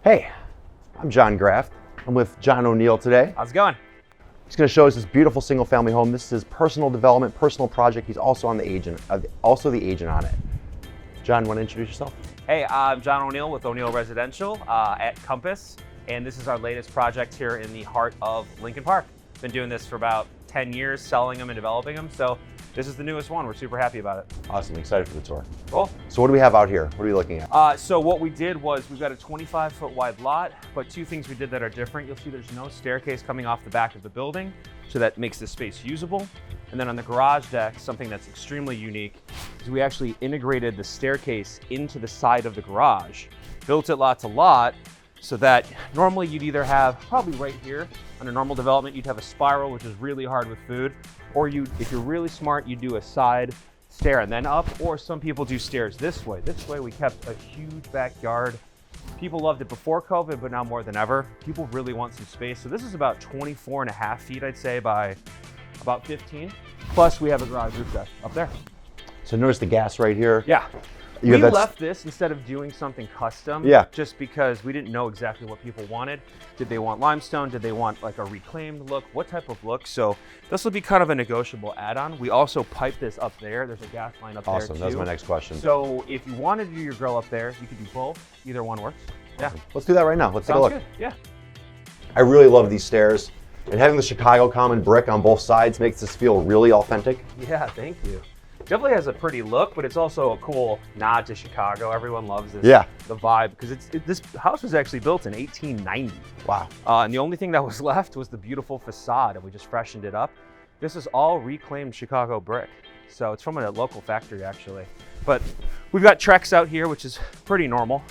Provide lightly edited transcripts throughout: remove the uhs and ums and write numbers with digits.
Hey, I'm John Grafft. I'm with John O'Neill today. How's it going? He's going to show us this beautiful single-family home. This is his personal development, personal project. He's also the agent on it. John, want to introduce yourself? Hey, I'm John O'Neill with O'Neill Residential at Compass, and this is our latest project here in the heart of Lincoln Park. Been doing this for about 10 years, selling them and developing them, so this is the newest one. We're super happy about it. Awesome, excited for the tour. Cool. So what do we have out here? What are we looking at? So what we did was we've got a 25-foot wide lot, but two things we did that are different. You'll see there's no staircase coming off the back of the building, so that makes this space usable. And then on the garage deck, something that's extremely unique is we actually integrated the staircase into the side of the garage, built it lot to lot, so that normally you'd either have, probably right here, on a normal development, you'd have a spiral, which is really hard with food, or if you're really smart, you do a side stair and then up, or some people do stairs this way. This way we kept a huge backyard. People loved it before COVID, but now more than ever. People really want some space. So this is about 24 and a half feet, I'd say, by about 15. Plus we have a garage roof deck up there. So notice the gas right here. Yeah. We left this instead of doing something custom, just because we didn't know exactly what people wanted. Did they want limestone? Did they want like a reclaimed look? What type of look? So this will be kind of a negotiable add-on. We also pipe this up there. There's a gas line up there too. Awesome, that's my next question. So if you wanted to do your grill up there, you could do both. Either one works. Awesome. Yeah. Let's do that right now. Let's take a look. Good. Yeah. I really love these stairs. And having the Chicago common brick on both sides makes this feel really authentic. Yeah, thank you. Definitely has a pretty look, but it's also a cool nod to Chicago. Everyone loves this. Yeah. The vibe, because this house was actually built in 1890. Wow. And the only thing that was left was the beautiful facade, and we just freshened it up. This is all reclaimed Chicago brick. So it's from a local factory, actually. But we've got Trex out here, which is pretty normal.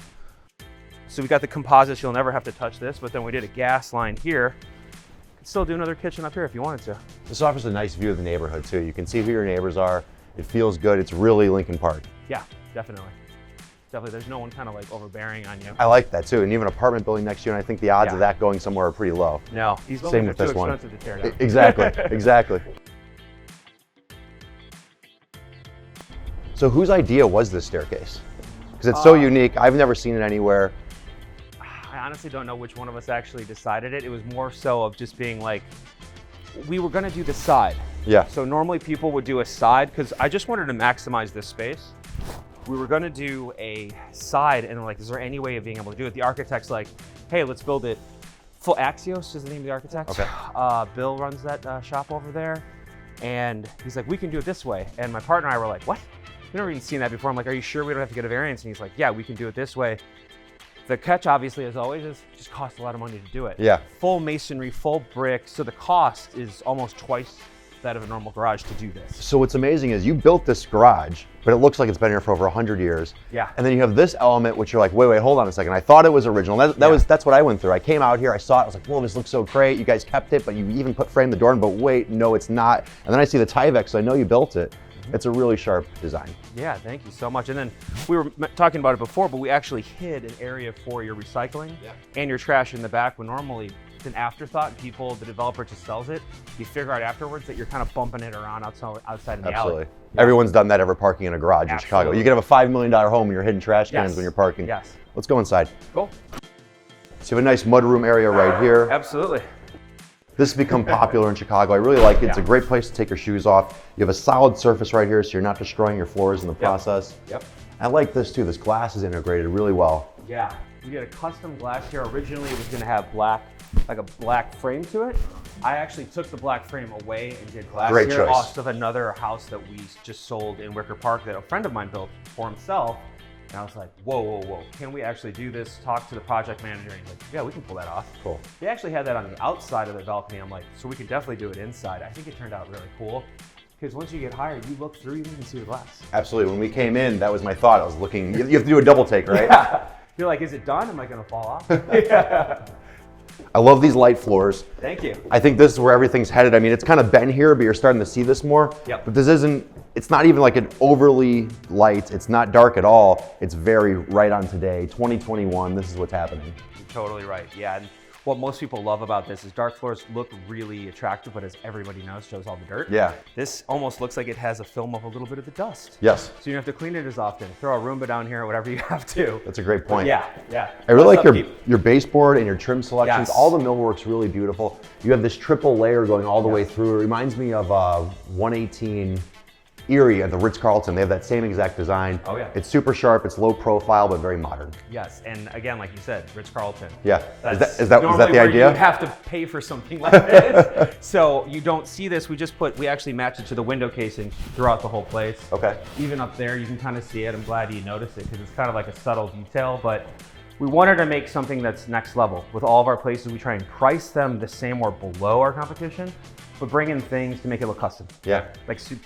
So we got the composites, you'll never have to touch this, but then we did a gas line here. Could still do another kitchen up here if you wanted to. This offers a nice view of the neighborhood too. You can see who your neighbors are. It feels good. It's really Lincoln Park. Yeah, definitely. Definitely, there's no one kind of like overbearing on you. I like that too. And even an apartment building next to you, and I think the odds of that going somewhere are pretty low. No, these buildings are too expensive to tear down. Exactly, exactly. So whose idea was this staircase? Because it's so unique. I've never seen it anywhere. I honestly don't know which one of us actually decided it. It was more so of just being like, we were gonna do the side. Yeah. So normally people would do a side, because I just wanted to maximize this space. We were gonna do a side, and like, is there any way of being able to do it? The architect's like, hey, let's build it full. Axios is the name of the architect. Okay. Bill runs that shop over there. And he's like, we can do it this way. And my partner and I were like, what? We've never even seen that before. I'm like, are you sure we don't have to get a variance? And he's like, yeah, we can do it this way. The catch, obviously, as always, is it just costs a lot of money to do it. Yeah. Full masonry, full brick. So the cost is almost twice that of a normal garage to do this. So what's amazing is you built this garage, but it looks like it's been here for over 100 years. Yeah. And then you have this element, which you're like, wait, hold on a second. I thought it was original. That's what I went through. I came out here, I saw it, I was like, whoa, this looks so great. You guys kept it, but you even framed the door in, but wait, no, it's not. And then I see the Tyvek, so I know you built it. It's a really sharp design. Yeah, thank you so much. And then we were talking about it before, but we actually hid an area for your recycling and your trash in the back, when normally it's an afterthought. The developer just sells it. You figure out afterwards that you're kind of bumping it around outside in the alley. Yeah. Everyone's done that ever parking in a garage in Chicago. You can have a $5 million home and you're hitting trash cans when you're parking. Yes. Let's go inside. Cool. So you have a nice mudroom area right here. Absolutely. This has become popular in Chicago. I really like it. It's a great place to take your shoes off. You have a solid surface right here, so you're not destroying your floors in the process. Yep. I like this too. This glass is integrated really well. Yeah. We did a custom glass here. Originally, it was going to have like a black frame to it. I actually took the black frame away and did glass here off of another house that we just sold in Wicker Park that a friend of mine built for himself. And I was like, whoa, can we actually do this? Talk to the project manager. And he's like, yeah, we can pull that off. Cool. They actually had that on the outside of the balcony. I'm like, so we could definitely do it inside. I think it turned out really cool, because once you get higher, you look through, you can see the glass. Absolutely. When we came in, that was my thought. I was looking, you have to do a double take, right? Yeah. You're like, is it done? Am I going to fall off? Yeah. I love these light floors. Thank you. I think this is where everything's headed. I mean, it's kind of been here, but you're starting to see this more. Yep. But it's not even like an overly light. It's not dark at all. It's very right on today, 2021. This is what's happening. You're totally right. Yeah. And What most people love about this is dark floors look really attractive, but as everybody knows, shows all the dirt. Yeah. This almost looks like it has a film of a little bit of the dust. Yes. So you don't have to clean it as often. Throw a Roomba down here, whatever you have to. That's a great point. Yeah, yeah. I really like your baseboard and your trim selections. Yes. All the millwork's really beautiful. You have this triple layer going all the way through. It reminds me of 118 Erie at the Ritz-Carlton. They have that same exact design. Oh yeah. It's super sharp, it's low profile, but very modern. Yes, and again, like you said, Ritz-Carlton. Yeah, is that normally the idea? You have to pay for something like this. So you don't see this, we actually matched it to the window casing throughout the whole place. Okay. Even up there, you can kind of see it. I'm glad you noticed it because it's kind of like a subtle detail, but we wanted to make something that's next level. With all of our places, we try and price them the same or below our competition, but bring in things to make it look custom. Yeah.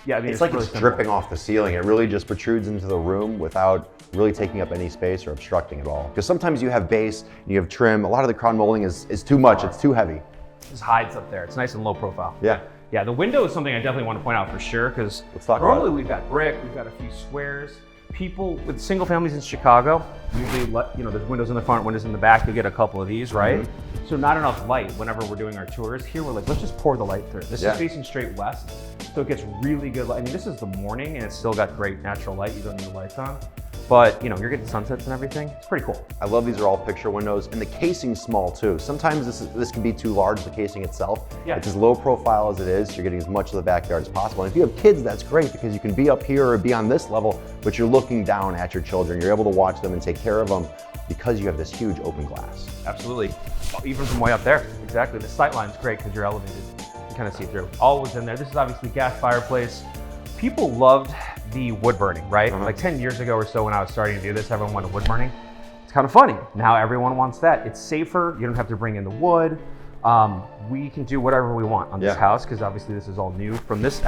Yeah, I mean, it's like really it's simple. dripping off the ceiling. It really just protrudes into the room without really taking up any space or obstructing at all. Because sometimes you have base and you have trim. A lot of the crown molding is too much, it's too heavy. It just hides up there. It's nice and low profile. Yeah. Yeah, the window is something I definitely want to point out for sure, because Let's talk normally about it. we've got brick, we've got a few squares. People with single families in Chicago, usually there's windows in the front, windows in the back, you'll get a couple of these, right? Mm-hmm. So not enough light whenever we're doing our tours. Here we're like, let's just pour the light through. This is facing straight west, so it gets really good light. I mean, this is the morning and it's still got great natural light. You don't need the lights on. But you're getting sunsets and everything. It's pretty cool. I love these are all picture windows, and the casing's small too. Sometimes this can be too large, the casing itself. Yeah. It's as low profile as it is, so you're getting as much of the backyard as possible. And if you have kids, that's great because you can be up here or be on this level, but you're looking down at your children. You're able to watch them and take care of them because you have this huge open glass. Absolutely. Even from way up there. Exactly. The sight line's great because you're elevated. You kind of see through. All was in there. This is obviously gas fireplace. People loved the wood burning, right? Like 10 years ago or so when I was starting to do this, everyone wanted wood burning. It's kind of funny. Now everyone wants that. It's safer. You don't have to bring in the wood. We can do whatever we want on this house because obviously this is all new from this,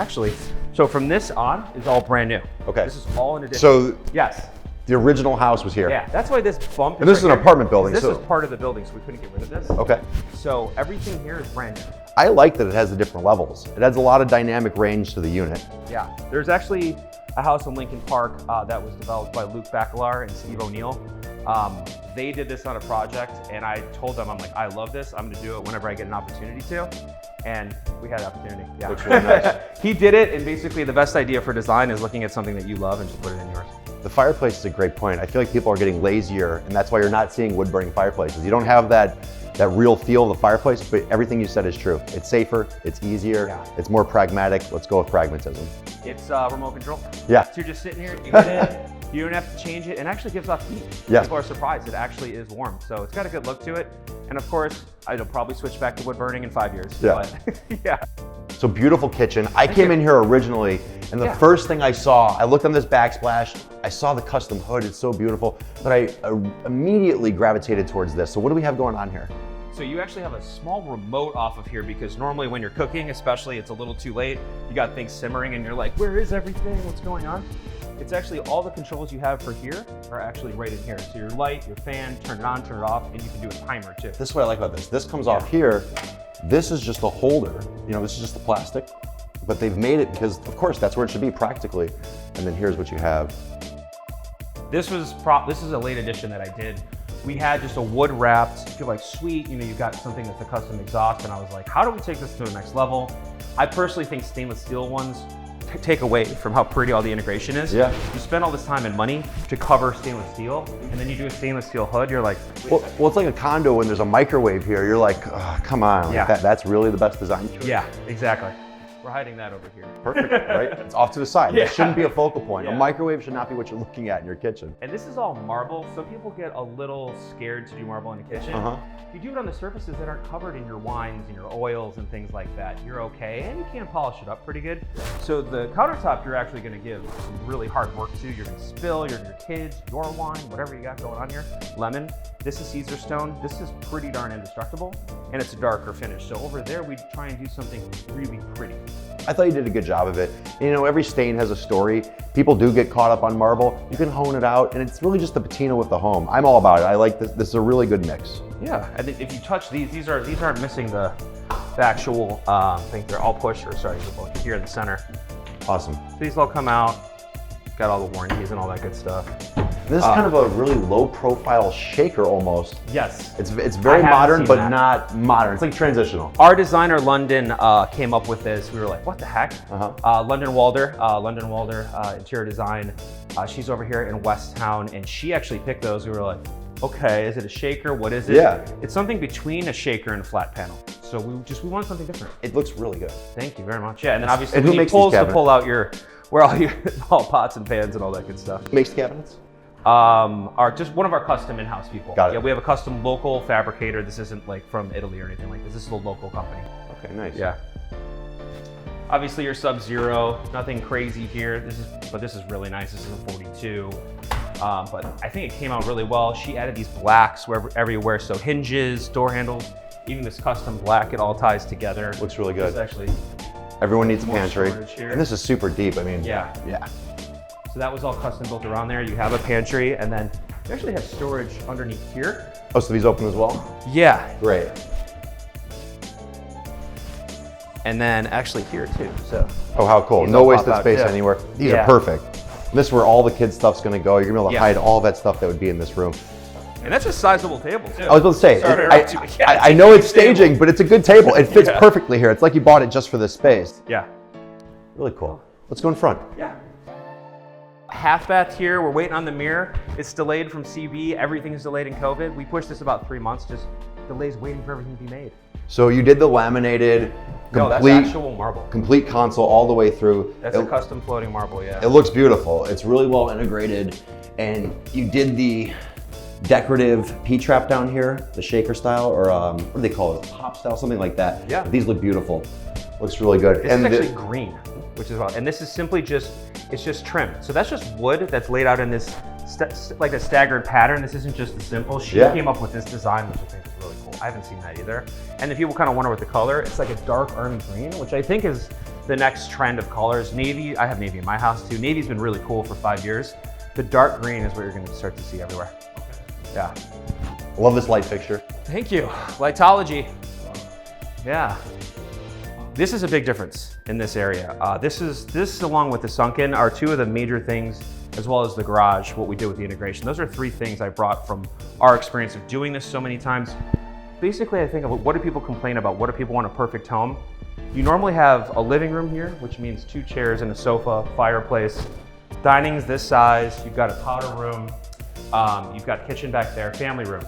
so from this on is all brand new. Okay. This is all in addition. So yes. The original house was here. Yeah, that's why this bump is and this is an apartment building. This so was part of the building, so we couldn't get rid of this. Okay. So everything here is brand new. I like that it has the different levels. It adds a lot of dynamic range to the unit. Yeah, there's actually a house in Lincoln Park that was developed by Luke Bacalar and Steve O'Neill. They did this on a project and I told them, I'm like, I love this. I'm gonna do it whenever I get an opportunity to. And we had an opportunity, yeah. Looks really nice. He did it, and basically the best idea for design is looking at something that you love and just put it in yours. The fireplace is a great point. I feel like people are getting lazier, and that's why you're not seeing wood burning fireplaces. You don't have that real feel of the fireplace, but everything you said is true. It's safer, it's easier, it's more pragmatic. Let's go with pragmatism. It's remote control. Yeah. So you're just sitting here, you get in, you don't have to change it, and it actually gives off heat. Yeah. People are surprised, it actually is warm. So it's got a good look to it. And of course, I'll probably switch back to wood burning in 5 years. Yeah. But, yeah. So beautiful kitchen. I came in here originally, and the first thing I saw, I looked on this backsplash, I saw the custom hood, it's so beautiful, but I immediately gravitated towards this. So what do we have going on here? So you actually have a small remote off of here because normally when you're cooking, especially, it's a little too late. You got things simmering and you're like, where is everything? What's going on? It's actually all the controls you have for here are actually right in here. So your light, your fan, turn it on, turn it off, and you can do a timer too. This is what I like about this. This comes off here. This is just a holder. This is just the plastic, but they've made it because, of course, that's where it should be practically. And then here's what you have. This is a late addition that I did. We had just a wood wrapped, feel like sweet, you've got something that's a custom exhaust, and I was like, how do we take this to the next level? I personally think stainless steel ones take away from how pretty all the integration is. Yeah. You spend all this time and money to cover stainless steel, and then you do a stainless steel hood, you're like, well, it's like a condo when there's a microwave here. You're like, oh, come on, Yeah. that's really the best design choice. yeah, exactly. We're hiding that over here. Perfect, right? It's off to the side. Yeah. It shouldn't be a focal point. Yeah. A microwave should not be what you're looking at in your kitchen. And this is all marble. Some people get a little scared to do marble in the kitchen. You do it on the surfaces that aren't covered in your wines and your oils and things like that. You're okay, and you can polish it up pretty good. So the countertop, you're actually gonna give some really hard work to. You're gonna spill, your kids, your wine, whatever you got going on here. Lemon. This is Caesar stone. This is pretty darn indestructible, and it's a darker finish. So over there, we try and do something really pretty. I thought you did a good job of it. Every stain has a story. People do get caught up on marble. You can hone it out, and it's really just the patina with the home. I'm all about it. I like this. This is a really good mix. Yeah, and if you touch these aren't missing the actual, I think they're all push, or sorry, here in the center. Awesome. So these all come out, got all the warranties and all that good stuff. This is kind of a really low profile shaker almost. Yes. It's very modern, but that. not modern. It's like transitional. Our designer, London, came up with this. We were like, what the heck? London Walder, interior design. She's over here in West Town, and she actually picked those. We were like, okay, is it a shaker? What is it? Yeah. It's something between a shaker and a flat panel. So we wanted something different. It looks really good. Thank you very much. Yeah, and then obviously and we who need makes pulls these to cabinets? pull out where all your pots and pans and all that good stuff. Who makes the cabinets? Just one of our custom in-house people. Got it. Yeah, we have a custom local fabricator. This isn't like from Italy or anything like this. This is a local company. Okay, nice. Yeah. Obviously your Sub-Zero, nothing crazy here. This is really nice. This is a 42. But I think it came out really well. She added these blacks everywhere. So hinges, door handles, even this custom black, it all ties together. Looks really good. It's actually everyone needs a more pantry. storage here. And this is super deep. I mean, Yeah. So that was all custom built around there. You have a pantry, and then you actually have storage underneath here. Oh, so these open as well? Yeah. Great. And then actually here too, so. Oh, how cool. These No all wasted pop out, space too. anywhere. These Yeah. are perfect. This is where all the kids' stuff's gonna go. You're gonna be able to Yeah. hide all that stuff that would be in this room. And that's a sizable table too. I was about to say, Sorry to interrupt you, but yeah, I know it's a table. staging, but it's a good table. It fits Yeah. perfectly here. It's like you bought it just for this space. Yeah. Really cool. Let's go in front. Yeah. Half bath here, we're waiting on the mirror. It's delayed from CB, everything is delayed in COVID. We pushed this about 3 months, just delays waiting for everything to be made. So you did the laminated, No, that's complete, actual marble. complete console all the way through. That's a custom floating marble, yeah. It looks beautiful. It's really well integrated. And you did the decorative P-trap down here, the shaker style, or what do they call it? Pop style, something like that. Yeah. These look beautiful. Looks really good. This is actually green, which is wild. And this is simply it's just trim. So that's just wood that's laid out in this, like a staggered pattern. This isn't just the simple. She came up with this design, which I think is really cool. I haven't seen that either. And then people kind of wonder what the color, it's like a dark army green, which I think is the next trend of colors. Navy, I have navy in my house too. Navy's been really cool for 5 years. The dark green is what you're gonna start to see everywhere. Yeah. Love this light fixture. Thank you. Lightology. Yeah. This is a big difference in this area. This along with the sunken are two of the major things, as well as the garage, what we did with the integration. Those are three things I brought from our experience of doing this so many times. Basically, I think of what do people complain about? What do people want a perfect home? You normally have a living room here, which means 2 chairs and a sofa, fireplace. Dining's this size. You've got a powder room. You've got kitchen back there, family room.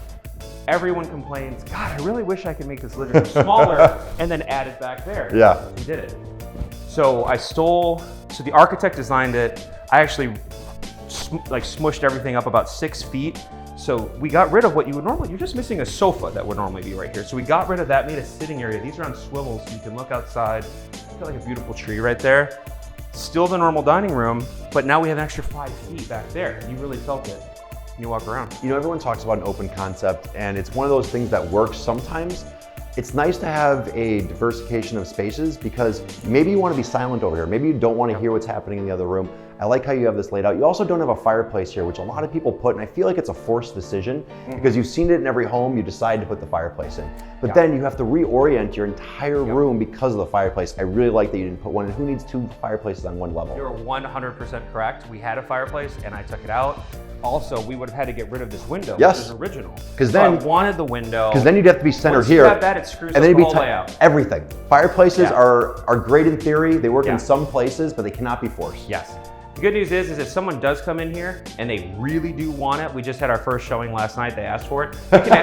Everyone complains, God, I really wish I could make this living room smaller and then add it back there. Yeah. We did it. So so the architect designed it. I actually smushed everything up about 6 feet. So we got rid of what you would normally, you're just missing a sofa that would normally be right here. So we got rid of that, made a sitting area. These are on swivels, so you can look outside. Got like a beautiful tree right there. Still the normal dining room, but now we have an extra 5 feet back there. You really felt it. You walk around. You know, everyone talks about an open concept, and it's one of those things that works sometimes. It's nice to have a diversification of spaces because maybe you want to be silent over here. Maybe you don't want to hear what's happening in the other room. I like how you have this laid out. You also don't have a fireplace here, which a lot of people put, and I feel like it's a forced decision because you've seen it in every home, you decide to put the fireplace in. But then you have to reorient your entire room because of the fireplace. I really like that you didn't put one in. Who needs 2 fireplaces on one level? You're 100% correct. We had a fireplace and I took it out. Also, we would have had to get rid of this window, which is original. Because then I wanted the window. Because then you'd have to be centered Once here. you have that, it screws and up then the you'd whole layout. Everything. Fireplaces are great in theory. They work Yeah. in some places, but they cannot be forced. Yes. The good news is if someone does come in here and they really do want it, we just had our first showing last night, they asked for it,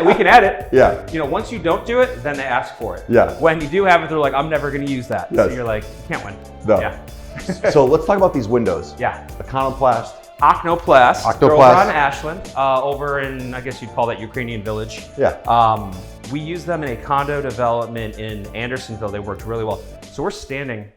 we can add it. Yeah. You know, once you don't do it, then they ask for it. Yeah. When you do have it, they're like, I'm never gonna use that. Yes. So you're like, you can't win. No. Yeah. So let's talk about these windows. Yeah. Iconoplast. Ocnoplast. Ocnoplast. Over on Ashland, over in, I guess you'd call that Ukrainian village. Yeah. We used them in a condo development in Andersonville. They worked really well. So we're standing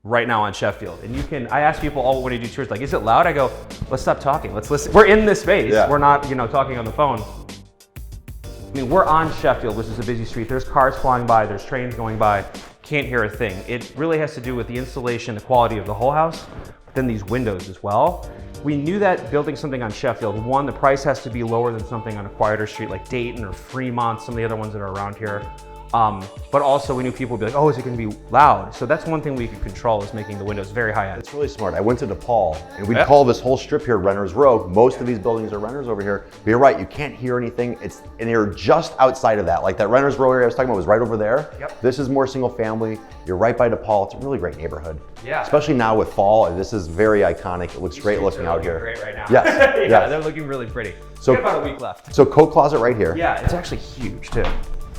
right now on Sheffield. And I ask people when you do tours, like, is it loud? I go, let's stop talking. Let's listen. We're in this space. Yeah. We're not, talking on the phone. I mean, we're on Sheffield, which is a busy street. There's cars flying by, there's trains going by. Can't hear a thing. It really has to do with the insulation, the quality of the whole house, but then these windows as well. We knew that building something on Sheffield, one, the price has to be lower than something on a quieter street like Dayton or Fremont, some of the other ones that are around here. But also we knew people would be like, oh, is it gonna be loud? So that's one thing we could control, is making the windows very high end. It's really smart. I went to DePaul and we call this whole strip here Renters Row. Most of these buildings are renters over here. But you're right, you can't hear anything. And you're just outside of that. Like that Renters Row area I was talking about was right over there. Yep. This is more single family. You're right by DePaul. It's a really great neighborhood. Yeah. Especially now with fall. And this is very iconic. It looks great looking out here. Great right now. Yes. Yeah, yes. they're looking really pretty. So, we have about a week left. So coat closet right here. Yeah, it's actually huge too.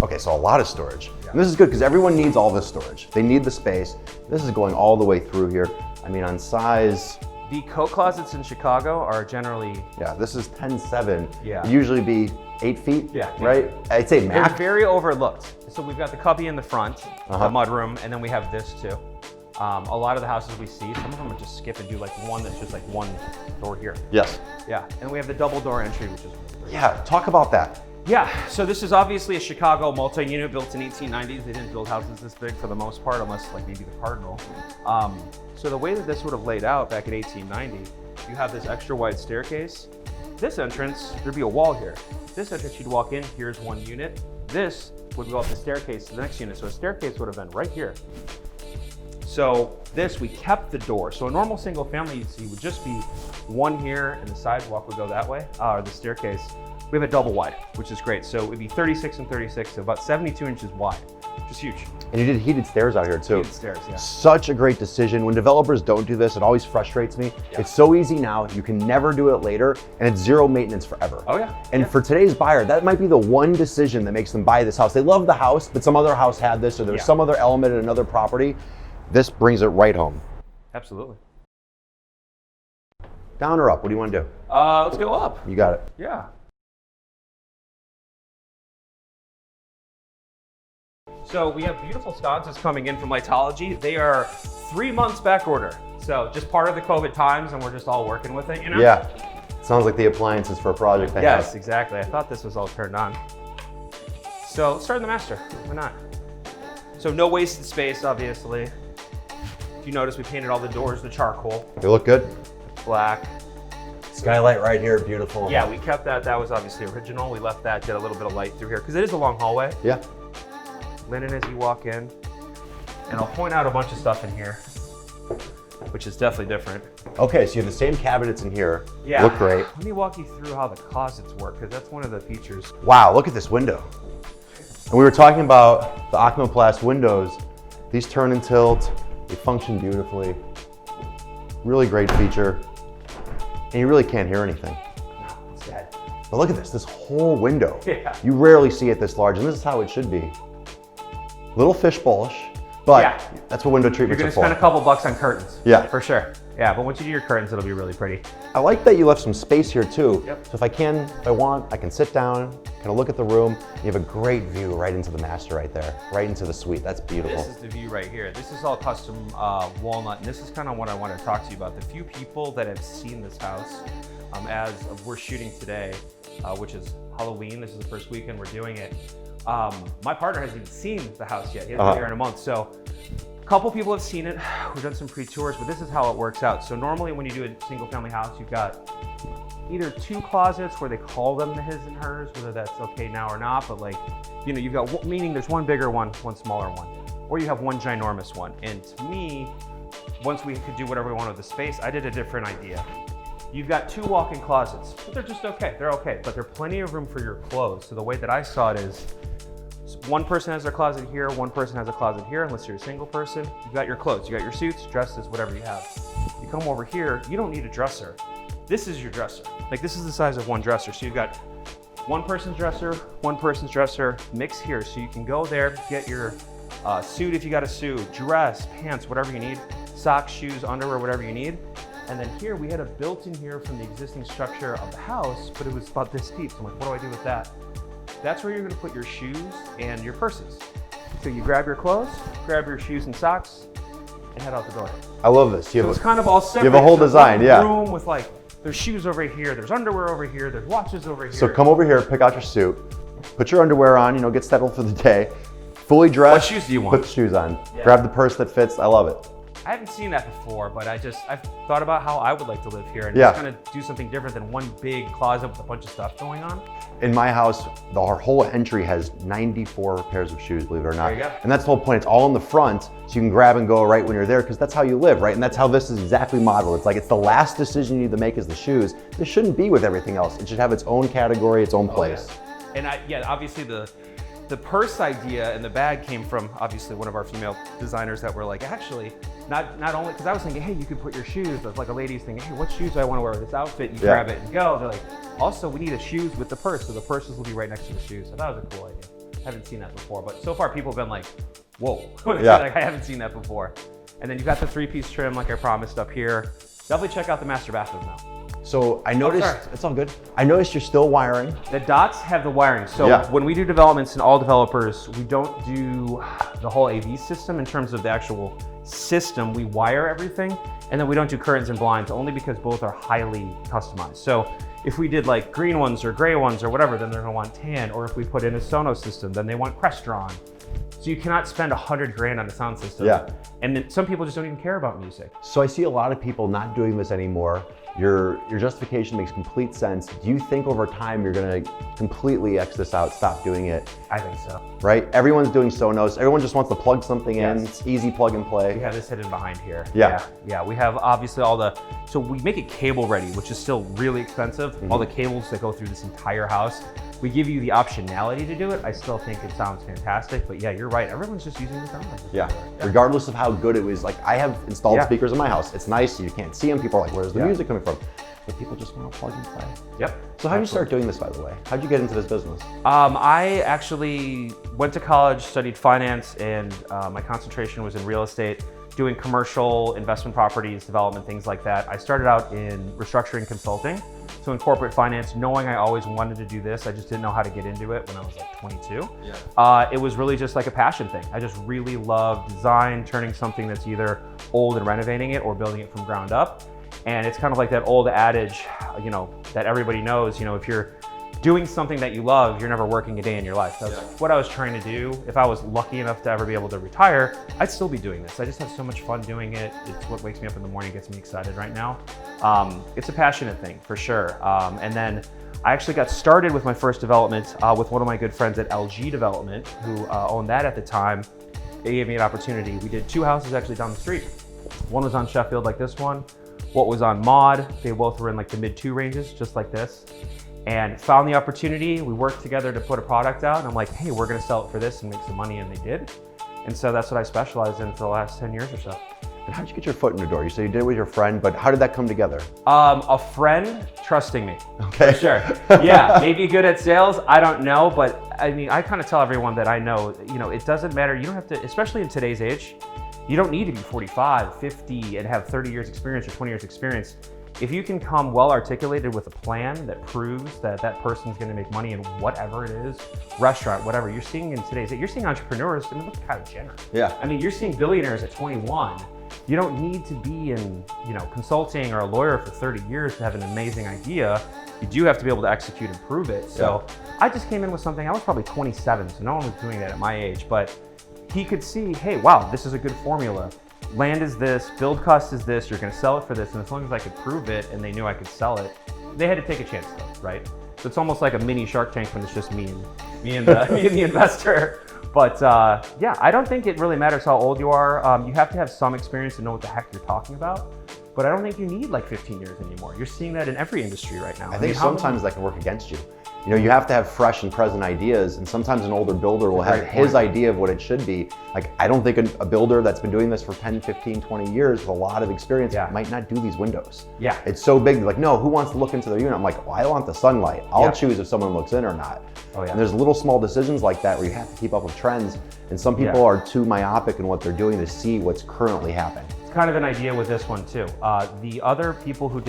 Okay, so a lot of storage. Yeah. And this is good because everyone needs all this storage. They need the space. This is going all the way through here. I mean, on size. The coat closets in Chicago are generally. Yeah, this is 10.7. Yeah. Usually be 8 feet, yeah, right? I'd say max. They're very overlooked. So we've got the cubby in the front, the mudroom, and then we have this too. A lot of the houses we see, some of them would just skip and do like one that's just like one door here. Yes. Yeah, and we have the double door entry, which is great. Yeah, talk about that. Yeah, so this is obviously a Chicago multi-unit built in 1890s. They didn't build houses this big for the most part, unless like maybe the Cardinal. So the way that this would have laid out back in 1890, you have this extra wide staircase. This entrance, there'd be a wall here. This entrance, you'd walk in, here's one unit. This would go up the staircase to the next unit. So a staircase would have been right here. So this, we kept the door. So a normal single family you'd see would just be one here and the sidewalk would go that way, or the staircase. We have a double wide, which is great. So it would be 36 and 36, so about 72 inches wide, which is huge. And you did heated stairs out here too. Heated stairs, yeah. Such a great decision. When developers don't do this, it always frustrates me. Yeah. It's so easy now, you can never do it later, and it's zero maintenance forever. Oh yeah. And for today's buyer, that might be the one decision that makes them buy this house. They love the house, but some other house had this, or there's some other element in another property. This brings it right home. Absolutely. Down or up, what do you want to do? Let's go up. You got it. Yeah. So we have beautiful sconces coming in from Lightology. They are 3 months back order. So just part of the COVID times, and we're just all working with it, you know? Yeah. Sounds like the appliances for a project. Yes, exactly. I thought this was all turned on. So let's start in the master. Why not? So no wasted space, obviously. If you notice, we painted all the doors the charcoal. They look good. Black. Skylight right here, beautiful. Yeah, we kept that. That was obviously original. We left that, did a little bit of light through here, because it is a long hallway. Yeah. Linen as you walk in. And I'll point out a bunch of stuff in here, which is definitely different. Okay, so you have the same cabinets in here. Yeah. Look great. Let me walk you through how the closets work, because that's one of the features. Wow, look at this window. And we were talking about the Oculoplast windows. These turn and tilt. They function beautifully. Really great feature. And you really can't hear anything. No, it's dead. But look at this whole window. Yeah. You rarely see it this large, and this is how it should be. Little fishbowlish, but that's what window treatments are for. You're gonna spend a couple bucks on curtains. Yeah. For sure. Yeah, but once you do your curtains, it'll be really pretty. I like that you left some space here too. Yep. So if I want, I can sit down, kind of look at the room. You have a great view right into the master right there, right into the suite. That's beautiful. This is the view right here. This is all custom walnut, and this is kind of what I want to talk to you about. The few people that have seen this house, as we're shooting today, which is Halloween. This is the first weekend we're doing it. My partner hasn't even seen the house yet. He hasn't been here in a month. So a couple people have seen it. We've done some pre-tours, but this is how it works out. So normally when you do a single family house, you've got either two closets where they call them the his and hers, whether that's okay now or not, but like, you know, you've got, meaning there's one bigger one, one smaller one, or you have one ginormous one. And to me, once we could do whatever we wanted with the space, I did a different idea. You've got two walk-in closets, but they're just okay. They're okay, but there's plenty of room for your clothes. So the way that I saw it is, one person has their closet here, one person has a closet here, unless you're a single person. You've got your clothes, you got your suits, dresses, whatever you have. You come over here, you don't need a dresser. This is your dresser. Like, this is the size of one dresser. So you've got one person's dresser, mix here. So you can go there, get your suit if you got a suit, dress, pants, whatever you need, socks, shoes, underwear, whatever you need. And then here, we had a built-in here from the existing structure of the house, but it was about this deep. So I'm like, what do I do with that? That's where you're gonna put your shoes and your purses. So you grab your clothes, grab your shoes and socks, and head out the door. I love this. So it's kind of all separate. You have a whole design, yeah. Room with like, there's shoes over here, there's underwear over here, there's watches over here. So come over here, pick out your suit, put your underwear on, you know, get settled for the day, fully dressed. What shoes do you want? Put the shoes on. Yeah. Grab the purse that fits. I love it. I haven't seen that before, but I've thought about how I would like to live here and Yeah. just kind of do something different than one big closet with a bunch of stuff going on. In my house, our whole entry has 94 pairs of shoes, believe it or not. There you go. And that's the whole point. It's all in the front, so you can grab and go right when you're there, because that's how you live, right? And that's how this is exactly modeled. It's like it's the last decision you need to make is the shoes. This shouldn't be with everything else. It should have its own category, its own place. Oh, yeah. And obviously the purse idea and the bag came from obviously one of our female designers that were like, actually, not only, because I was thinking, hey, you could put your shoes, but like a lady's thinking, hey, what shoes do I want to wear with this outfit? You grab it and go. They're like, also, we need a shoes with the purse, so the purses will be right next to the shoes. So that was a cool idea. I haven't seen that before, but so far people have been like, whoa. Like, I haven't seen that before. And then you've got the 3-piece trim like I promised up here. Definitely check out the master bathroom now. So I noticed, it's all good. I noticed you're still wiring. The dots have the wiring. So when we do developments in all developers, we don't do the whole AV system in terms of the actual system. We wire everything, and then we don't do curtains and blinds only because both are highly customized. So if we did like green ones or gray ones or whatever, then they're gonna want tan. Or if we put in a Sonos system, then they want Crestron. So you cannot spend $100 grand on a sound system. And then some people just don't even care about music. So I see a lot of people not doing this anymore. Your justification makes complete sense. Do you think over time you're gonna completely X this out, stop doing it? I think so. Right? Everyone's doing Sonos. Everyone just wants to plug something in. It's easy plug and play. We have this hidden behind here. Yeah. We have obviously so we make it cable ready, which is still really expensive. All the cables that go through this entire house. We give you the optionality to do it. I still think it sounds fantastic, but yeah, you're right. Everyone's just using the sound. Regardless of how good it was. Like I have installed speakers in my house. It's nice, you can't see them. People are like, where's the music coming from? But people just want to plug and play. So how did you start doing this, by the way? How'd you get into this business? I actually went to college, studied finance, and my concentration was in real estate, doing commercial investment properties, development, things like that. I started out in restructuring consulting. So in corporate finance, knowing I always wanted to do this, I just didn't know how to get into it when I was like 22. It was really just like a passion thing. I just really love design, turning something that's either old and renovating it or building it from ground up. And it's kind of like that old adage, that everybody knows, if you're doing something that you love, you're never working a day in your life. That's what I was trying to do. If I was lucky enough to ever be able to retire, I'd still be doing this. I just have so much fun doing it. It's what wakes me up in the morning, gets me excited right now. It's a passionate thing for sure. And then I actually got started with my first development with one of my good friends at LG Development, who owned that at the time. They gave me an opportunity. We did 2 houses actually down the street. One was on Sheffield like this one. What was on Maud, they both were in like the mid-2 ranges, just like this. And found the opportunity, we worked together to put a product out, and I'm like, hey, we're gonna sell it for this and make some money, and they did. And so that's what I specialized in for the last 10 years or so. And how did you get your foot in the door? You said you did it with your friend, but how did that come together? A friend trusting me, for sure. Maybe good at sales, I don't know, but I mean, I kind of tell everyone that I know, it doesn't matter, you don't have to, especially in today's age, you don't need to be 45, 50, and have 30 years experience or 20 years experience. If you can come well articulated with a plan that proves that that person's gonna make money in whatever it is, restaurant, whatever, you're seeing in today's, you're seeing entrepreneurs, I mean, look at Kylie Jenner. I mean, you're seeing billionaires at 21. You don't need to be in, consulting or a lawyer for 30 years to have an amazing idea. You do have to be able to execute and prove it. So I just came in with something, I was probably 27, so no one was doing that at my age, but he could see, hey, wow, this is a good formula. Land is this, build cost is this, you're gonna sell it for this, and as long as I could prove it and they knew I could sell it, they had to take a chance though, right? So it's almost like a mini Shark Tank when it's just me and the investor. But I don't think it really matters how old you are. You have to have some experience to know what the heck you're talking about. But I don't think you need like 15 years anymore. You're seeing that in every industry right now. I think sometimes that can work against you. You have to have fresh and present ideas, and sometimes an older builder will have his idea of what it should be. Like, I don't think a builder that's been doing this for 10, 15, 20 years with a lot of experience might not do these windows. It's so big, like, no, who wants to look into their unit? I'm like, well, I want the sunlight. I'll choose if someone looks in or not. And there's little small decisions like that where you have to keep up with trends, and some people are too myopic in what they're doing to see what's currently happening. Kind of an idea with this one too. The other people who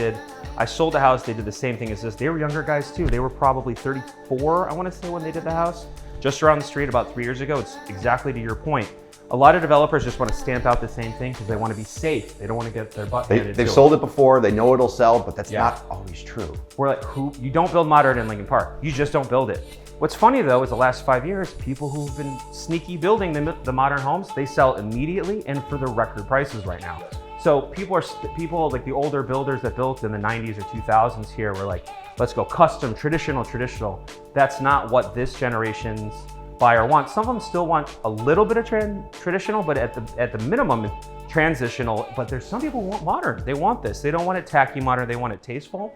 I sold the house, they did the same thing as this. They were younger guys too. They were probably 34, I want to say, when they did the house. Just around the street about 3 years ago. It's exactly to your point. A lot of developers just want to stamp out the same thing because they want to be safe. They don't want to get their butt handed to them. They've sold it before, they know it'll sell, but that's not always true. We're like, you don't build modern in Lincoln Park. You just don't build it. What's funny though is the last 5 years, people who've been sneaky building the modern homes, they sell immediately and for the record prices right now. So people like the older builders that built in the 90s or 2000s here were like, let's go custom, traditional. That's not what this generation's buyer wants. Some of them still want a little bit of traditional, but at the minimum, transitional. But there's some people who want modern. They want this. They don't want it tacky modern. They want it tasteful.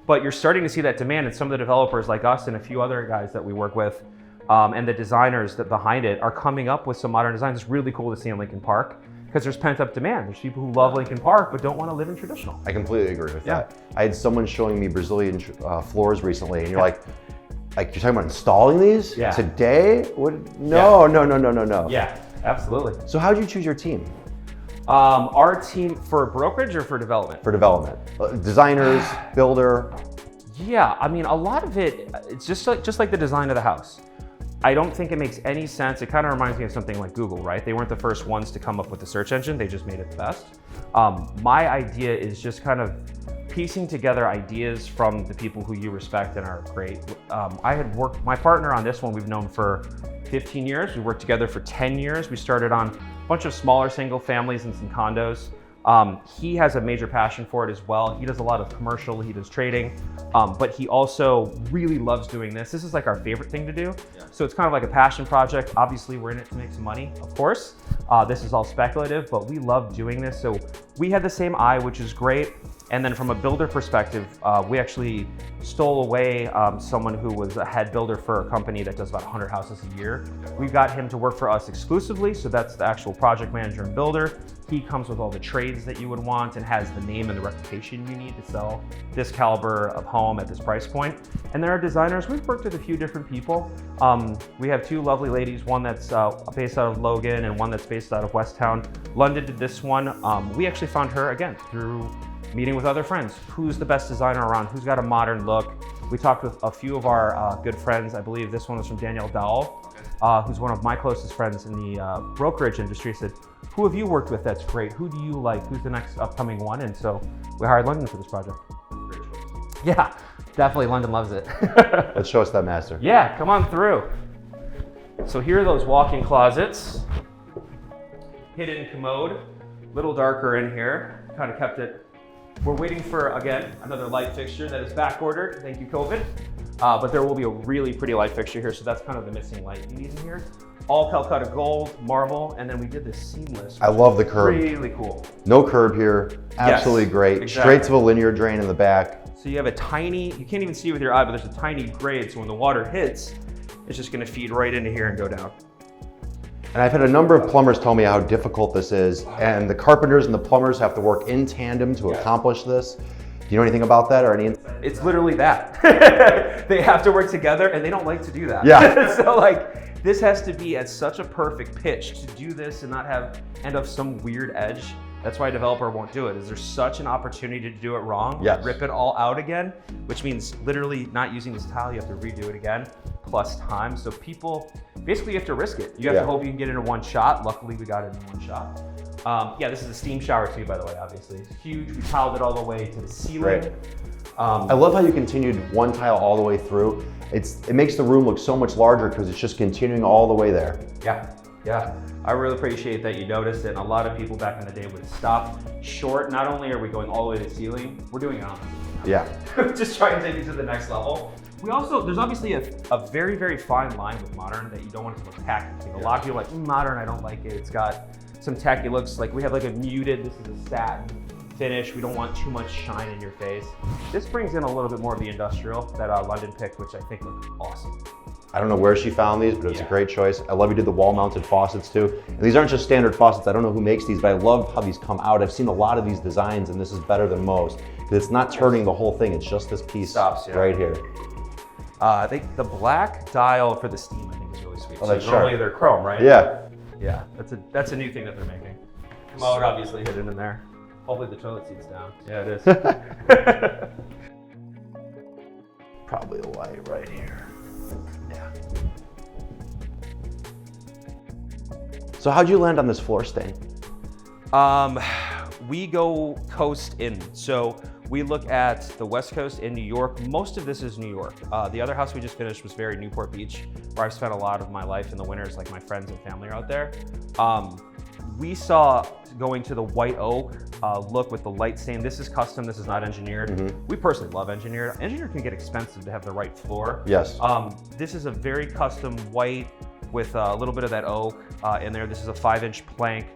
But you're starting to see that demand, and some of the developers like us and a few other guys that we work with, and the designers that behind it are coming up with some modern designs. It's really cool to see in Lincoln Park because there's pent up demand. There's people who love Lincoln Park but don't want to live in traditional. I completely agree with that. I had someone showing me Brazilian floors recently, and you're like you're talking about installing these today? No. Yeah, absolutely. So how did you choose your team? Our team for brokerage or for development? For development. Designers, builder. Yeah, I mean, a lot of it's just like the design of the house. I don't think it makes any sense. It kind of reminds me of something like Google, right? They weren't the first ones to come up with the search engine. They just made it the best. My idea is just kind of piecing together ideas from the people who you respect and are great. My partner on this one, we've known for 15 years. We worked together for 10 years. We started on a bunch of smaller single families and some condos. He has a major passion for it as well. He does a lot of commercial, he does trading, but he also really loves doing this. This is like our favorite thing to do. Yeah. So it's kind of like a passion project. Obviously we're in it to make some money, of course. This is all speculative, but we love doing this. So we had the same eye, which is great. And then from a builder perspective, we actually stole away someone who was a head builder for a company that does about 100 houses a year. We got him to work for us exclusively, so that's the actual project manager and builder. He comes with all the trades that you would want and has the name and the reputation you need to sell this caliber of home at this price point. And then our designers, we've worked with a few different people. We have two lovely ladies, one that's based out of Logan and one that's based out of Westtown. London did this one. We actually found her, again, through meeting with other friends. Who's the best designer around? Who's got a modern look? We talked with a few of our good friends. I believe this one was from Danielle Dowell, who's one of my closest friends in the brokerage industry. I said, who have you worked with that's great? Who do you like? Who's the next upcoming one? And so we hired London for this project. Great choice. Yeah, definitely London loves it. Let's show us that master. Yeah, come on through. So here are those walk-in closets. Hidden commode, a little darker in here. Kind of kept it. We're waiting for, again, another light fixture that is back ordered. Thank you, COVID. But there will be a really pretty light fixture here, so that's kind of the missing light you need in here. All Calcutta gold, marble, and then we did this seamless. I love the curb. Really cool. No curb here. Absolutely great. Exactly. Straight to a linear drain in the back. So you have a tiny, you can't even see with your eye, but there's a tiny grade, so when the water hits, it's just gonna feed right into here and go down. And I've had a number of plumbers tell me how difficult this is, and the carpenters and the plumbers have to work in tandem to accomplish this. Do you know anything about that or any insight? It's literally that. They have to work together and they don't like to do that. Yeah. So like, this has to be at such a perfect pitch to do this and not end up some weird edge. That's why a developer won't do it, is there's such an opportunity to do it wrong, rip it all out again, which means literally not using this tile, you have to redo it again, plus time. So people, basically you have to risk it. You have to hope you can get it in one shot. Luckily we got it in one shot. Yeah, this is a steam shower too, by the way, obviously. It's huge, we tiled it all the way to the ceiling. Right. I love how you continued one tile all the way through. It makes the room look so much larger because it's just continuing all the way there. Yeah. I really appreciate that you noticed it. And a lot of people back in the day would stop short. Not only are we going all the way to the ceiling, we're doing it on the ceiling. Yeah. Just try and take it to the next level. There's obviously a very, very fine line with modern that you don't want it to look tacky. A lot of people are like, modern, I don't like it. It's got some tacky looks. Like we have like a muted, this is a satin finish. We don't want too much shine in your face. This brings in a little bit more of the industrial that London picked, which I think look awesome. I don't know where she found these, but it was a great choice. I love you did the wall-mounted faucets too. And these aren't just standard faucets. I don't know who makes these, but I love how these come out. I've seen a lot of these designs, and this is better than most because it's not turning the whole thing. It's just this piece right here. I think the black dial for the steam, I think is really sweet. Oh, that's normally they're chrome, right? Yeah. That's a new thing that they're making. Commode obviously hidden in there. Hopefully the toilet seat's down. Yeah, it is. Probably a light right here. Yeah. So how'd you land on this floor stain? We go coast in. So We look at the West Coast in New York. Most of this is New York. The other house we just finished was very Newport Beach, where I've spent a lot of my life in the winters, like my friends and family are out there. We saw going to the white oak look with the light stain. This is custom, this is not engineered. We personally love engineered. Engineered can get expensive to have the right floor. Yes. This is a very custom white with a little bit of that oak in there. This is a 5-inch plank.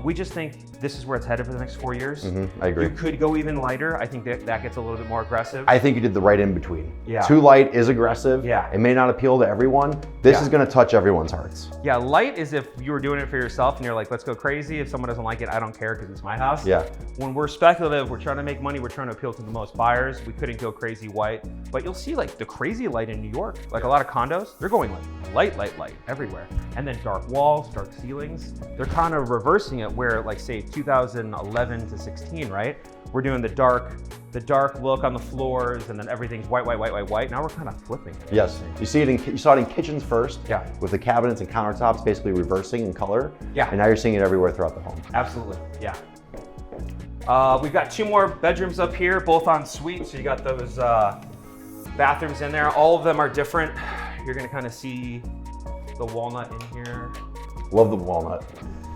We just think this is where it's headed for the next 4 years. I agree. You could go even lighter. I think that gets a little bit more aggressive. I think you did the right in between. Yeah. Too light is aggressive. Yeah. It may not appeal to everyone. This is going to touch everyone's hearts. Yeah, light is if you were doing it for yourself and you're like, let's go crazy. If someone doesn't like it, I don't care because it's my house. Yeah. When we're speculative, we're trying to make money, we're trying to appeal to the most buyers. We couldn't go crazy white, but you'll see like the crazy light in New York, like a lot of condos, they're going like light everywhere. And then dark walls, dark ceilings. They're kind of reversing it where like say 2011 to 16, right? We're doing the dark look on the floors and then everything's white. Now we're kind of flipping it. Yes, you saw it in kitchens first. Yeah. With the cabinets and countertops basically reversing in color. Yeah. And now you're seeing it everywhere throughout the home. Absolutely, yeah. We've got 2 more bedrooms up here, both en suite. So you got those bathrooms in there. All of them are different. You're gonna kind of see the walnut in here. Love the walnut.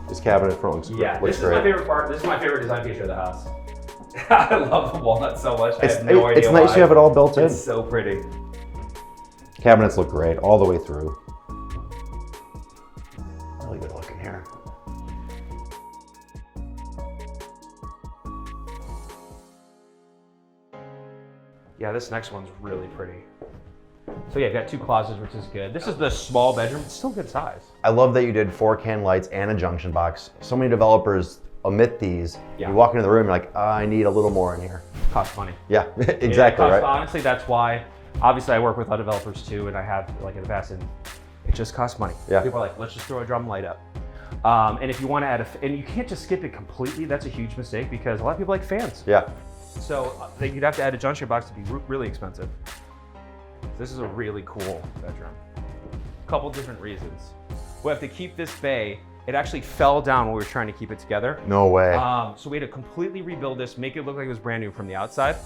This cabinet front looks Yeah, great. this is my favorite part. This is my favorite design feature of the house. I love the walnut so much. I have no idea It's nice why. you have it all built in. It's so pretty. Cabinets look great all the way through. Really good looking here. Yeah, this next one's really pretty. So yeah, you've got 2 closets, which is good. This is the small bedroom. It's still good size. I love that you did 4 can lights and a junction box. So many developers omit these. Yeah. You walk into the room, you're like, I need a little more in here. Costs money. Yeah, exactly, right? Honestly, that's why. Obviously, I work with other developers too, and I have like in the past, and it just costs money. Yeah. People are like, let's just throw a drum light up. And if you want to add and you can't just skip it completely. That's a huge mistake because a lot of people like fans. Yeah. So you'd have to add a junction box to be really expensive. This is a really cool bedroom. A couple different reasons. We have to keep this bay. It actually fell down when we were trying to keep it together. No way. So we had to completely rebuild this, make it look like it was brand new from the outside.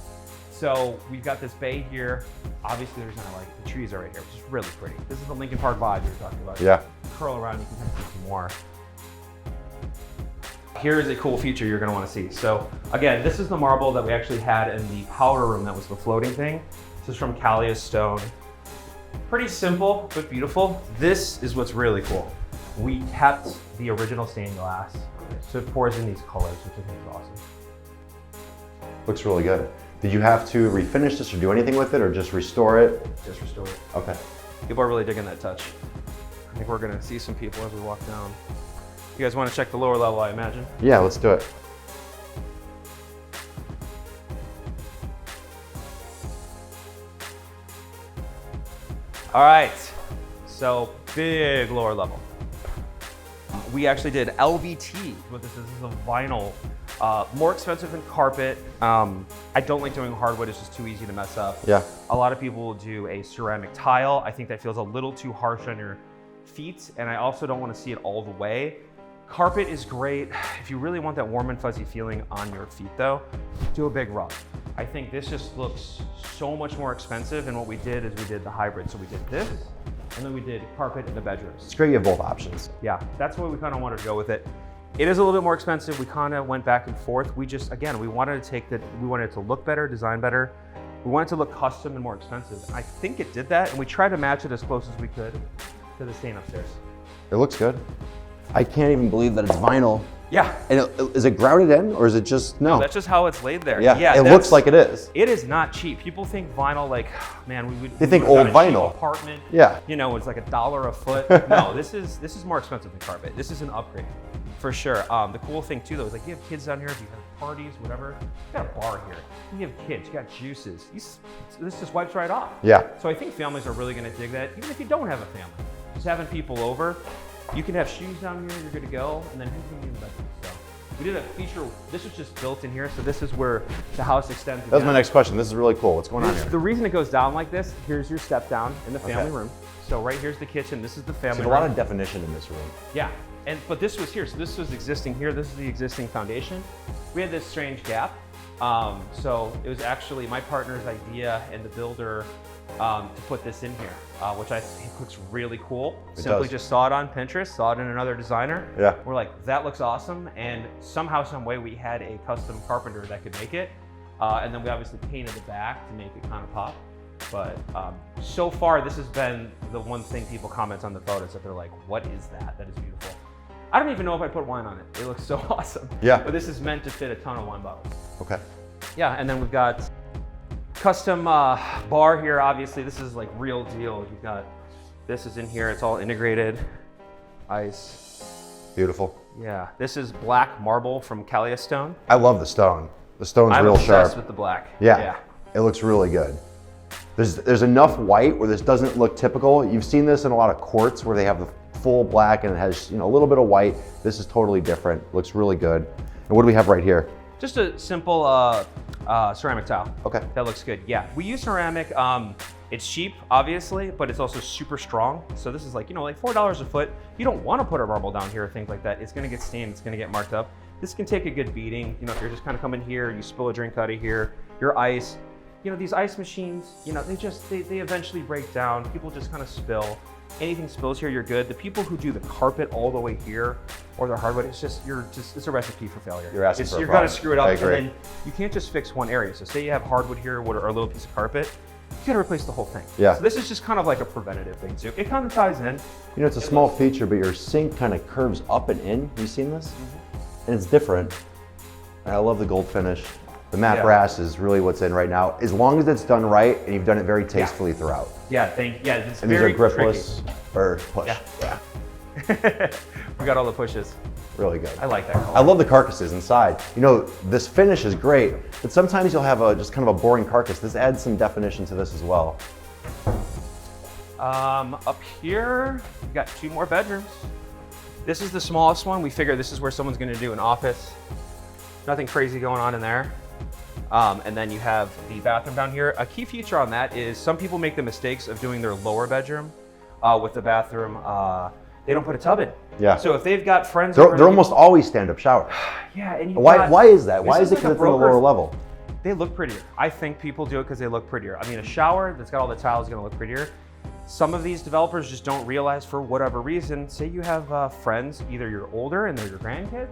So we've got this bay here. Obviously there's not like, the trees are right here, which is really pretty. This is the Lincoln Park vibe you were talking about. Yeah. Curl around, you can kind of see some more. Here is a cool feature you're gonna wanna see. So again, this is the marble that we actually had in the powder room that was the floating thing. This is from Calais stone. Pretty simple, but beautiful. This is what's really cool. We kept the original stained glass. So it pours in these colors, which I think is awesome. Looks really good. Did you have to refinish this or do anything with it or just restore it? Just restore it. Okay. People are really digging that touch. I think we're gonna see some people as we walk down. You guys wanna check the lower level, I imagine? Yeah, let's do it. All right, so big lower level. We actually did LVT, what this is a vinyl, more expensive than carpet. I don't like doing hardwood, it's just too easy to mess up. Yeah. A lot of people will do a ceramic tile. I think that feels a little too harsh on your feet, and I also don't want to see it all the way. Carpet is great. If you really want that warm and fuzzy feeling on your feet though, do a big rug. I think this just looks so much more expensive, and what we did is we did the hybrid. So we did this, and then we did carpet in the bedrooms. It's great you have both options. Yeah, that's why we kind of wanted to go with it. It is a little bit more expensive. We kind of went back and forth. We just, again, we wanted it to look better, design better. We wanted it to look custom and more expensive. I think it did that, and we tried to match it as close as we could to the stain upstairs. It looks good. I can't even believe that it's vinyl. Yeah. And is it grouted in or is it just, no? That's just how it's laid there. Yeah, it looks like it is. It is not cheap. People think vinyl like, man, They think old vinyl. Apartment. Yeah. You know, it's like $1 a foot. No, this is more expensive than carpet. This is an upgrade, for sure. The cool thing too though is like you have kids down here, if you have parties, whatever, you got a bar here. You have kids, you got juices. This just wipes right off. Yeah. So I think families are really gonna dig that, even if you don't have a family. Just having people over, you can have shoes down here, you're good to go, and then who's gonna be in the bedroom? So we did a feature, this was just built in here, so this is where the house extends. That's my next question. This is really cool. What's going on here? The reason it goes down like this, here's your step down in the family room. So right here's the kitchen, this is the family room. There's a lot of definition in this room. Yeah, but this was here, so this was existing here, this is the existing foundation. We had this strange gap, So it was actually my partner's idea and the builder to put this in here, which I think looks really cool. Simply just saw it on Pinterest, saw it in another designer. Yeah. We're like, that looks awesome. And somehow, some way we had a custom carpenter that could make it. And then we obviously painted the back to make it kind of pop. But so far, this has been the one thing people comment on the photos that they're like, what is that? That is beautiful. I don't even know if I put wine on it. It looks so awesome. Yeah. But this is meant to fit a ton of wine bottles. Okay. Yeah, and then we've got custom bar here. Obviously, this is like real deal. You've got, this is in here. It's all integrated. Ice. Beautiful. Yeah, this is black marble from Calais stone. I love the stone. The stone's I'm real sharp. obsessed with the black. Yeah. It looks really good. There's enough white where this doesn't look typical. You've seen this in a lot of courts where they have the full black and it has, you know, a little bit of white. This is totally different. Looks really good. And what do we have right here? Just a simple ceramic tile. Okay. That looks good. Yeah, we use ceramic. It's cheap, obviously, but it's also super strong. So this is like, you know, like $4 a foot. You don't want to put a marble down here or things like that. It's going to get stained. It's going to get marked up. This can take a good beating. You know, if you're just kind of coming here, you spill a drink out of here, your ice. You know, these ice machines, you know, they eventually break down. People just kind of spill. Anything spills here, you're good. The people who do the carpet all the way here or the hardwood, it's a recipe for failure. You're asking for a You're problem. gonna screw it up, I and agree. then you can't just fix one area. So say you have hardwood here or a little piece of carpet, you gotta replace the whole thing. Yeah. So this is just kind of like a preventative thing too. It kind of ties in. You know, it's a small feature, but your sink kind of curves up and in. Have you seen this? And it's different. And I love the gold finish. The matte brass is really what's in right now. As long as it's done right and you've done it very tastefully throughout. Yeah, it's And very these are gripless or push. Yeah. We got all the pushes. Really good. I like that color. I love the carcasses inside. You know, this finish is great, but sometimes you'll have just kind of a boring carcass. This adds some definition to this as well. Up here, we've got 2 more bedrooms. This is the smallest one. We figure this is where someone's gonna do an office. Nothing crazy going on in there. And then you have the bathroom down here. A key feature on that is some people make the mistakes of doing their lower bedroom with the bathroom. They don't put a tub in. Yeah. So if they've got friends, They're almost always stand-up showers. Yeah, and Why is that? Why is it because it's on the lower level? They look prettier. I think people do it because they look prettier. I mean, a shower that's got all the tiles is gonna look prettier. Some of these developers just don't realize for whatever reason, say you have friends, either you're older and they're your grandkids,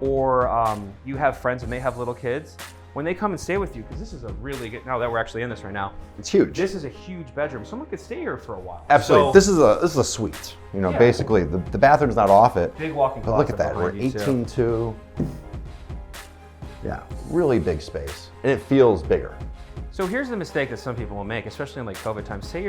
or you have friends and they have little kids. When they come and stay with you, because this is a really good, now that we're actually in this right now. It's huge. This is a huge bedroom. Someone could stay here for a while. Absolutely. So, This is a suite. You know, basically the bathroom's not off it. big walking But look at closet that. We're behind you, too. 18.2. Yeah, really big space. And it feels bigger. So here's the mistake that some people will make, especially in like COVID times. Say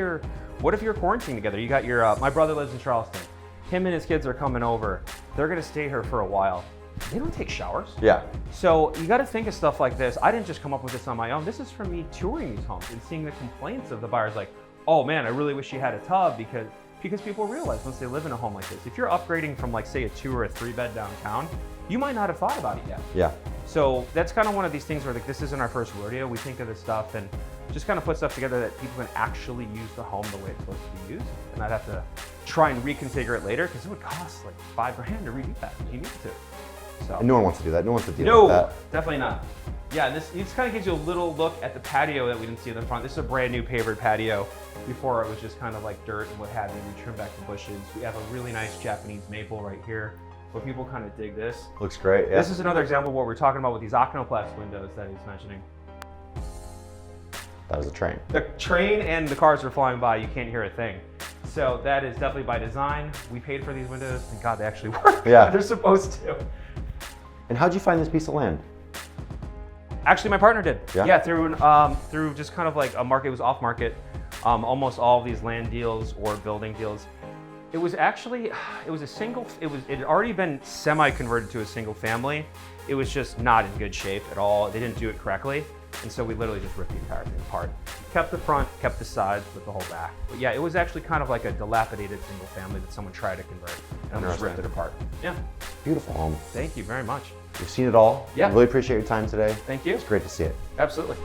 what if you're quarantining together? You got your, my brother lives in Charleston. Him and his kids are coming over. They're gonna stay here for a while. They don't take showers. Yeah. So you got to think of stuff like this. I didn't just come up with this on my own. This is from me touring these homes and seeing the complaints of the buyers like, oh man, I really wish you had a tub, because people realize once they live in a home like this, if you're upgrading from like say a 2 or a 3 bed downtown, you might not have thought about it yet. Yeah. So that's kind of one of these things where like this isn't our first rodeo. We think of this stuff and just kind of put stuff together that people can actually use the home the way it's supposed to be used, and not have to try and reconfigure it later because it would cost like $5,000 to redo that if you needed to. So. And no one wants to do that. No one wants to deal with that. No, definitely not. Yeah, this kind of gives you a little look at the patio that we didn't see in the front. This is a brand new pavered patio. Before it was just kind of like dirt and what have you. We trimmed back the bushes. We have a really nice Japanese maple right here, where people kind of dig this. Looks great, yeah. This is another example of what we're talking about with these Octoplast windows that he's mentioning. That was a train. The train and the cars are flying by, you can't hear a thing. So that is definitely by design. We paid for these windows, and God, they actually work. Yeah. They're supposed to. And how'd you find this piece of land? Actually, my partner did. Yeah? Through just kind of like a market. It was off market. Almost all of these land deals or building deals. It was actually, it had already been semi-converted to a single family. It was just not in good shape at all. They didn't do it correctly. And so we literally just ripped the entire thing apart. Kept the front, kept the sides, but the whole back. But yeah, it was actually kind of like a dilapidated single family that someone tried to convert. And we just ripped it apart. Yeah. Beautiful home. Thank you very much. We've seen it all. Yeah. Really appreciate your time today. Thank you. It's great to see it. Absolutely.